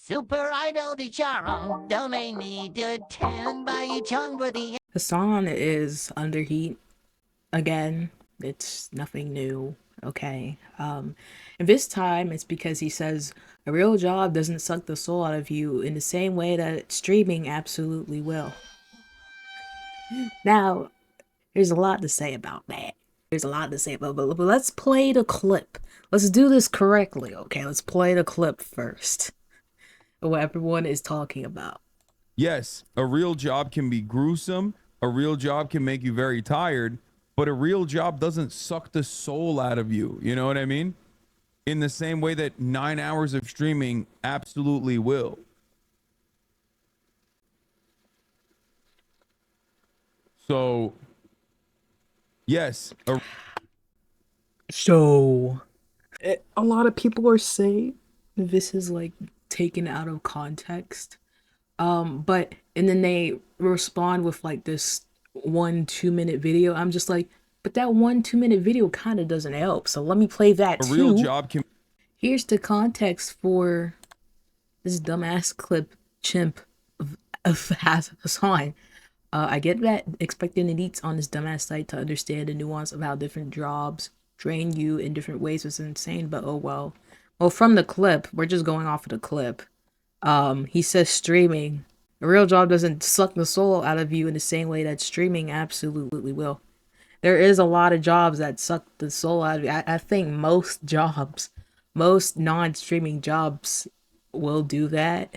Super Idol di Charo, domain to 10 by Chung for the Hasan is under heat again. It's nothing new. Okay. And this time it's because he says a real job doesn't suck the soul out of you in the same way that streaming absolutely will. Now, there's a lot to say about that. There's a lot to say about, but let's play the clip. Let's do this correctly, okay? Let's play the clip first. What everyone is talking about. Yes, a real job can be gruesome. A real job can make you very tired, but a real job doesn't suck the soul out of you. You know what I mean? In the same way that 9 hours of streaming absolutely will. So, yes. So, a lot of people are saying this is like taken out of context. But and then they respond with like this 1-2 minute video. I'm just like, but that 1-2 minute video kind of doesn't help. So let me play that A real too. job can. Here's the context for this dumbass clip chimp of Hasan. I get that expecting elites on this dumbass site to understand the nuance of how different jobs drain you in different ways was insane, but oh well. Well, from the clip, we're just going off of the clip. He says streaming. A real job doesn't suck the soul out of you in the same way that streaming absolutely will. There is a lot of jobs that suck the soul out of you. I think most jobs, most non-streaming jobs will do that,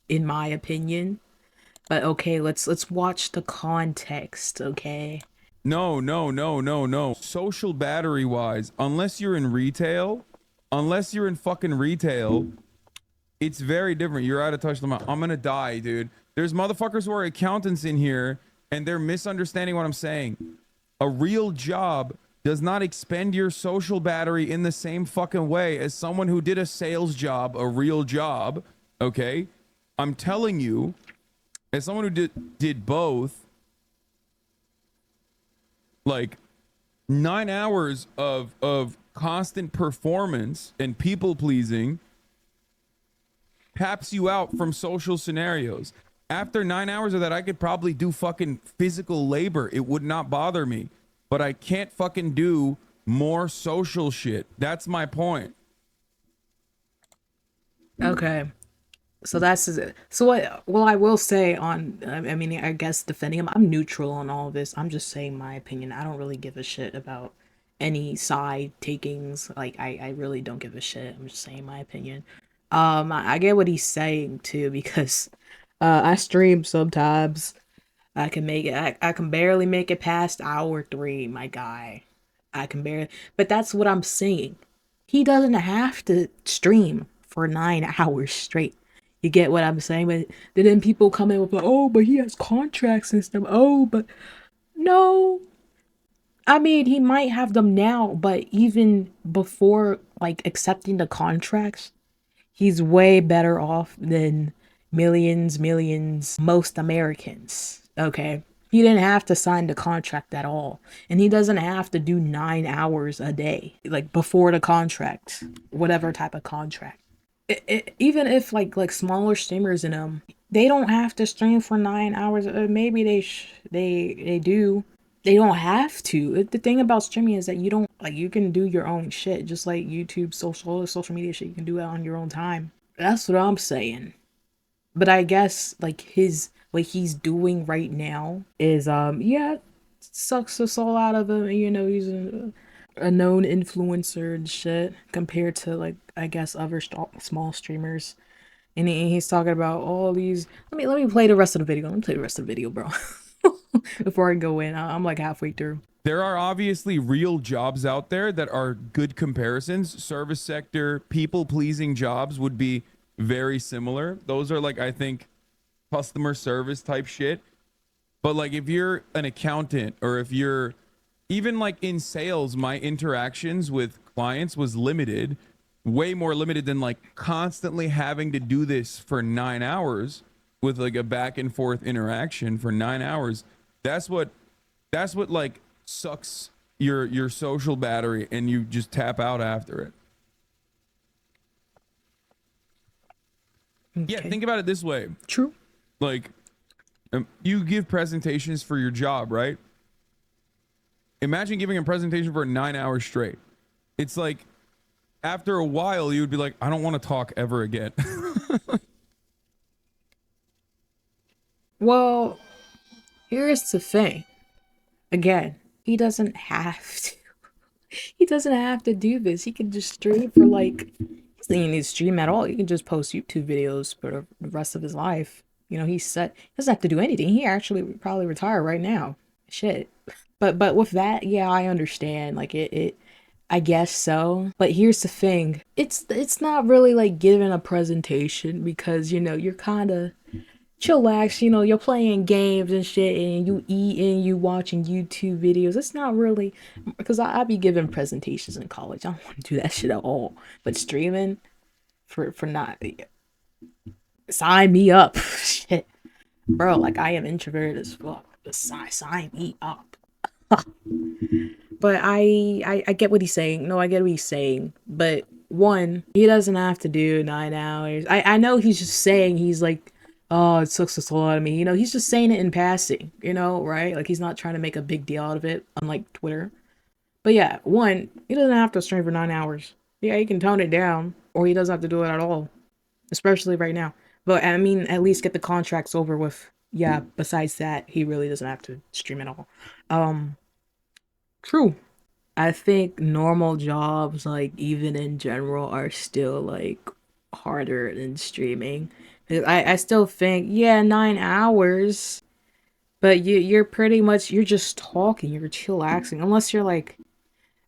in my opinion. But okay, let's watch the context, okay? No. Social battery wise, unless you're in retail, unless you're in fucking retail, it's very different. You're out of touch. I'm gonna die, dude. There's motherfuckers who are accountants in here and they're misunderstanding what I'm saying. A real job does not expend your social battery in the same fucking way as someone who did a sales job, a real job. Okay? I'm telling you, as someone who did both, like 9 hours of constant performance and people pleasing taps you out from social scenarios. After 9 hours of that, I could probably do fucking physical labor. It would not bother me. But I can't fucking do more social shit. That's my point. Okay. So that's it. So what? Well, I will say on. I mean, I guess defending him. I'm neutral on all of this. I'm just saying my opinion. I don't really give a shit about any side takings. Like I really don't give a shit. I'm just saying my opinion. I get what he's saying too because, I stream sometimes. I can make it. I can barely make it past hour 3, my guy. I can barely. But that's what I'm saying. He doesn't have to stream for 9 hours straight. You get what I'm saying? But then people come in with like, oh, but he has contracts and stuff. Oh, but no. I mean, he might have them now, but even before like accepting the contracts, he's way better off than millions, most Americans. Okay. He didn't have to sign the contract at all. And he doesn't have to do 9 hours a day, like before the contract, whatever type of contract. Even if like smaller streamers in them, they don't have to stream for 9 hours. Maybe they do. They don't have to. The thing about streaming is that you don't like you can do your own shit, just like YouTube, social media shit. You can do it on your own time. That's what I'm saying. But I guess like his what he's doing right now is yeah, sucks the soul out of him. You know, he's a known influencer and shit compared to like I guess other small streamers. And he's talking about all these. Let me play the rest of the video. Let me play the rest of the video, bro. Before I go in, I'm like halfway through. There are obviously real jobs out there that are good comparisons. Service sector, people pleasing jobs would be very similar. Those are like, I think, customer service type shit. But like if you're an accountant or if you're even like in sales, my interactions with clients was limited, way more limited than like constantly having to do this for 9 hours with like a back and forth interaction for 9 hours. That's what like sucks your social battery and you just tap out after it. Yeah, Okay. think about it this way. True. Like, you give presentations for your job, right? Imagine giving a presentation for 9 hours straight. It's like, after a while, you would be like, I don't want to talk ever again. Well, here's the thing. Again, he doesn't have to. He doesn't have to do this. He can just stream for like. He doesn't need to stream at all. He can just post YouTube videos for the rest of his life. You know, he's set. He doesn't have to do anything. He actually would probably retire right now. Shit. But with that, yeah, I understand. Like it I guess so. But here's the thing. It's not really like giving a presentation because, you know, you're kind of chillax, you know, you're playing games and shit and you eating, you watching YouTube videos. It's not really because I be giving presentations in college. I don't want to do that shit at all. But streaming for not sign me up. Shit. Bro, like I am introverted as fuck. Just sign me up. But I get what he's saying. No, I get what he's saying. But one, he doesn't have to do 9 hours. I know he's just saying he's like, oh, it sucks a lot of me. You know, he's just saying it in passing, you know, right? Like he's not trying to make a big deal out of it, unlike Twitter. But yeah, one, he doesn't have to stream for 9 hours. Yeah, he can tone it down, or he doesn't have to do it at all. Especially right now. But I mean, at least get the contracts over with. Yeah, besides that, he really doesn't have to stream at all. True. I think normal jobs, like even in general, are still like harder than streaming. 'Cause I still think, yeah, 9 hours, but you're pretty much you're just talking, you're chillaxing. Unless you're like,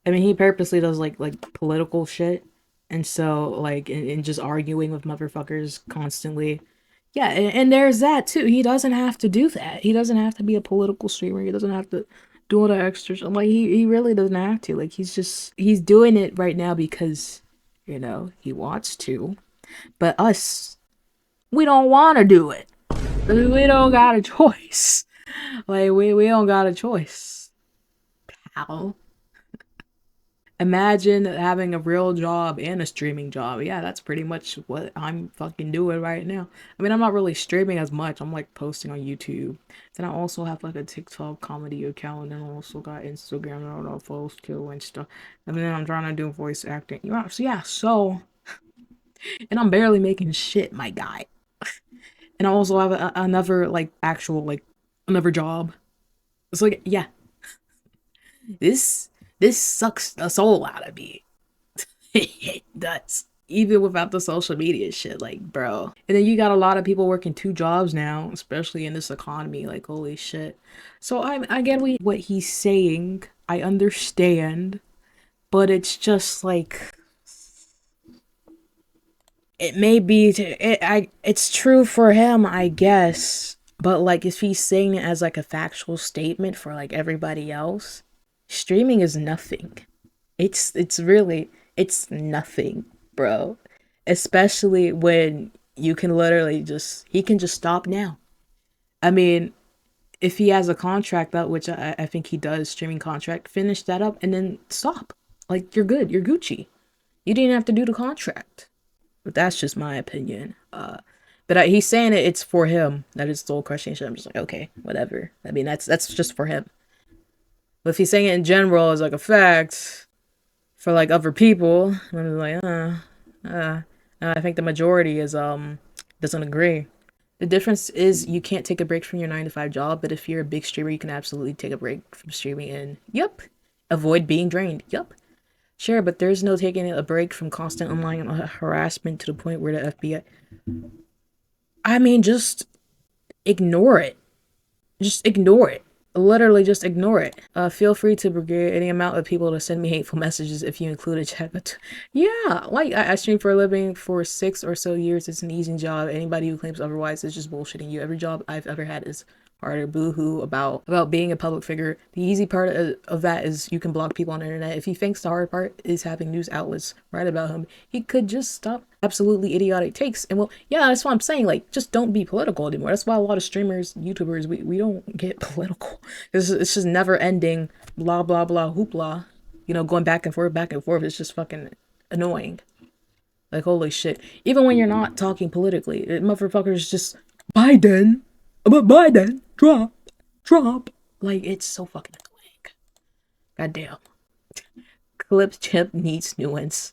I mean, he purposely does like political shit, and so like and just arguing with motherfuckers constantly. Yeah, and there's that too. He doesn't have to do that. He doesn't have to be a political streamer. He doesn't have to do all the extras. I'm like, he really doesn't have to. Like, he's doing it right now because, you know, he wants to. But us, we don't want to do it. We don't got a choice. Like, we don't got a choice. Pal. Imagine having a real job and a streaming job. Yeah, that's pretty much what I'm fucking doing right now. I mean, I'm not really streaming as much. I'm like posting on YouTube. Then I also have like a TikTok comedy account and I also got Instagram and all the posts too and stuff. And then I'm trying to do voice acting. So and I'm barely making shit, my guy. And I also have another like actual like another job. It's like, yeah, this this sucks the soul out of me. It does. Even without the social media shit, like, bro. And then you got a lot of people working 2 jobs now, especially in this economy. Like, holy shit. So I get what he's saying. I understand, but it's just like it may be. It's true for him, I guess. But like, if he's saying it as like a factual statement for like everybody else, streaming is nothing. It's really it's nothing, bro. Especially when you can literally just he can just stop now. I mean, if he has a contract up, which I think he does, streaming contract, finish that up and then stop. Like you're good, you're Gucci. You didn't have to do the contract. But that's just my opinion. But he's saying it's for him. That is soul crushing shit. I'm just like, okay, whatever. I mean, that's just for him. But if he's saying it in general as like a fact for like other people, I'm like, I think the majority is doesn't agree. The difference is you can't take a break from your 9 to 5 job, but if you're a big streamer, you can absolutely take a break from streaming and yep, avoid being drained. Yep. Sure, but there's no taking a break from constant online harassment to the point where the FBI. I mean, just ignore it. Just ignore it. Literally, just ignore it. Feel free to brigade any amount of people to send me hateful messages if you include a chat. But yeah, like I stream for a living for 6 or so years. It's an easy job. Anybody who claims otherwise is just bullshitting you. Every job I've ever had is harder. Boo-hoo about being a public figure. The easy part of that is you can block people on the internet. If he thinks the hard part is having news outlets write about him, he could just stop absolutely idiotic takes. And well, yeah, that's what I'm saying. Like, just don't be political anymore. That's why a lot of streamers, YouTubers, we don't get political. It's just never ending blah blah blah hoopla. You know, going back and forth. It's just fucking annoying. Like, holy shit. Even when you're not talking politically, motherfuckers just, Biden, but Biden, Trump. Like, it's so fucking annoying. Goddamn. Clip chip needs nuance,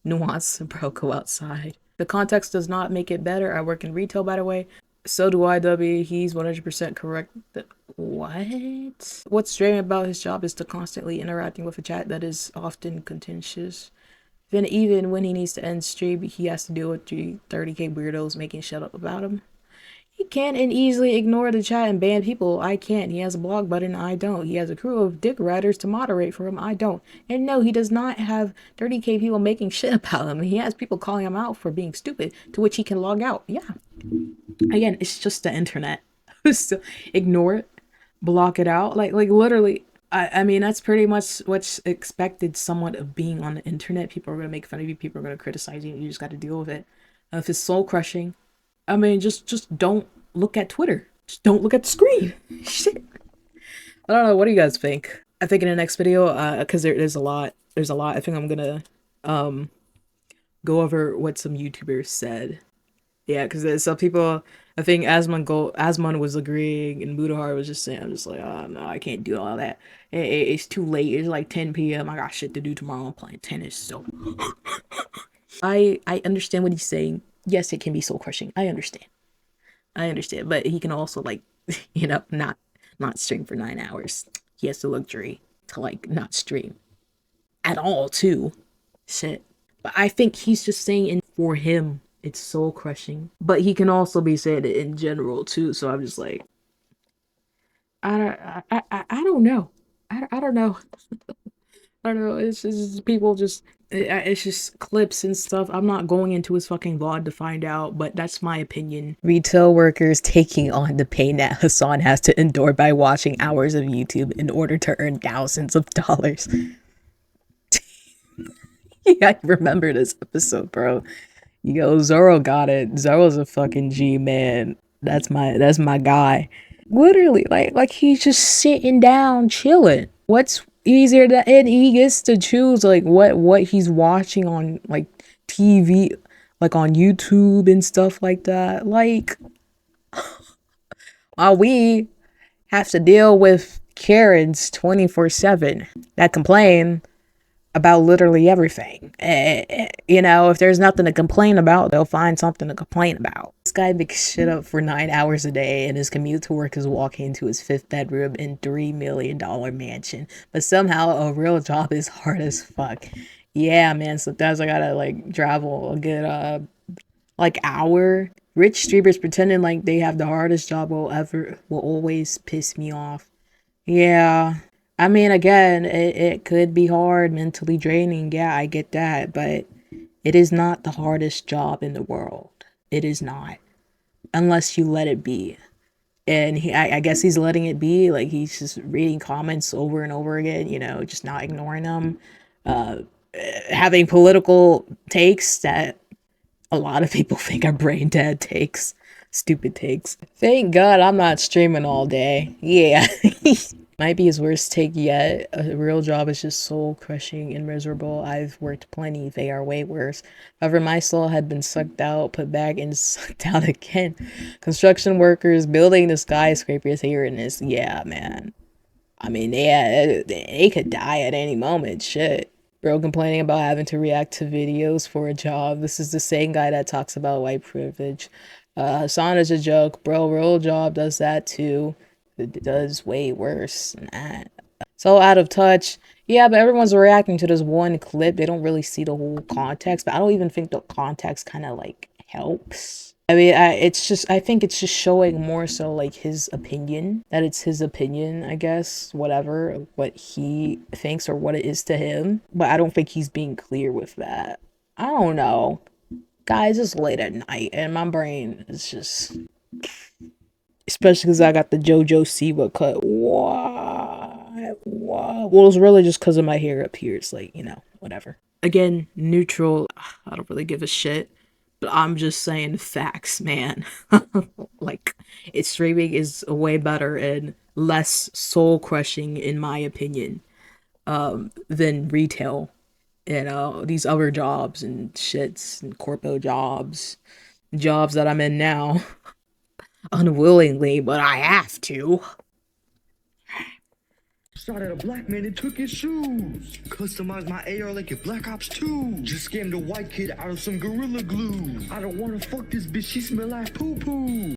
bro, go outside. The context does not make it better. I work in retail, by the way. So do IW. He's 100% correct. What? What's strange about his job is to constantly interacting with a chat that is often contentious. Then even when he needs to end stream, he has to deal with 30k weirdos making shit up about him. He can and easily ignore the chat and ban people. I can't. He has a blog button. I don't. He has a crew of dick riders to moderate for him. I don't. And no, he does not have 30k people making shit about him. He has people calling him out for being stupid, to which he can log out. Yeah. Again, it's just the internet. So ignore it, block it out. Like literally. I mean, that's pretty much what's expected somewhat of being on the internet. People are going to make fun of you. People are going to criticize you. You just got to deal with it. If it's soul crushing, I mean, just don't look at Twitter. Just don't look at the screen. Shit. I don't know. What do you guys think? I think in the next video, because there's a lot. I think I'm gonna go over what some YouTubers said. Yeah, because there's some people. I think Asman was agreeing, and Budahar was just saying, I'm just like, oh no, I can't do all that. It's too late. It's like 10 p.m. I got shit to do tomorrow. I'm playing tennis, so I understand what he's saying. Yes, it can be soul crushing. I understand, but he can also, like, not stream for 9 hours. He has the luxury to, like, not stream at all too. Shit. But I think he's just saying for him it's soul crushing. But he can also be saying it in general too. So I'm just like, I don't know. I don't know. I don't know. It's just people just. It's just clips and stuff. I'm not going into his fucking VOD to find out, but that's my opinion. Retail workers taking on the pain that Hasan has to endure by watching hours of YouTube in order to earn thousands of dollars. Yeah, I remember this episode, bro. Yo, Zoro got it. Zoro's a fucking G, man. That's my guy. Literally, like he's just sitting down, chilling. What's easier to, and he gets to choose like what he's watching on like TV, like on YouTube and stuff like that. Like, while we have to deal with Karens 24/7 that complain about literally everything. If there's nothing to complain about, they'll find something to complain about. This guy makes shit up for 9 hours a day, and his commute to work is walking into his 5th bedroom in $3 million mansion. But somehow a real job is hard as fuck. Yeah, man, sometimes I gotta like travel a good hour. Rich streamers pretending like they have the hardest job will always piss me off. Yeah. I mean, again, it could be hard, mentally draining. Yeah, I get that. But it is not the hardest job in the world. It is not. Unless you let it be. And I guess he's letting it be. Like, he's just reading comments over and over again, just not ignoring them. Having political takes that a lot of people think are brain dead takes. Stupid takes. Thank God I'm not streaming all day. Yeah. Might be his worst take yet. A real job is just soul crushing and miserable. I've worked plenty. They are way worse. However, my soul had been sucked out, put back, and sucked out again. Construction workers building the skyscrapers here and this. Yeah, man. I mean, they could die at any moment. Shit. Bro complaining about having to react to videos for a job. This is the same guy that talks about white privilege. Hasan is a joke. Bro, real job does that too. It does way worse than that. So out of touch. Yeah, but everyone's reacting to this one clip. They don't really see the whole context. But I don't even think the context kind of like helps. I mean, I think it's just showing more so like his opinion. That it's his opinion, I guess. Whatever, what he thinks or what it is to him. But I don't think he's being clear with that. I don't know. Guys, it's late at night and my brain is just... Especially because I got the JoJo Siwa cut. Why? Well, it's really just because of my hair up here. It's like, whatever. Again, neutral. I don't really give a shit. But I'm just saying facts, man. Like, streaming is way better and less soul crushing, in my opinion, than retail. you know, these other jobs and shits and corpo jobs that I'm in now unwillingly, but I have to. Shot at a black man and took his shoes. Customized my AR like a Black Ops 2. Just scammed a white kid out of some Gorilla Glue. I don't wanna fuck this bitch, she smell like poo-poo.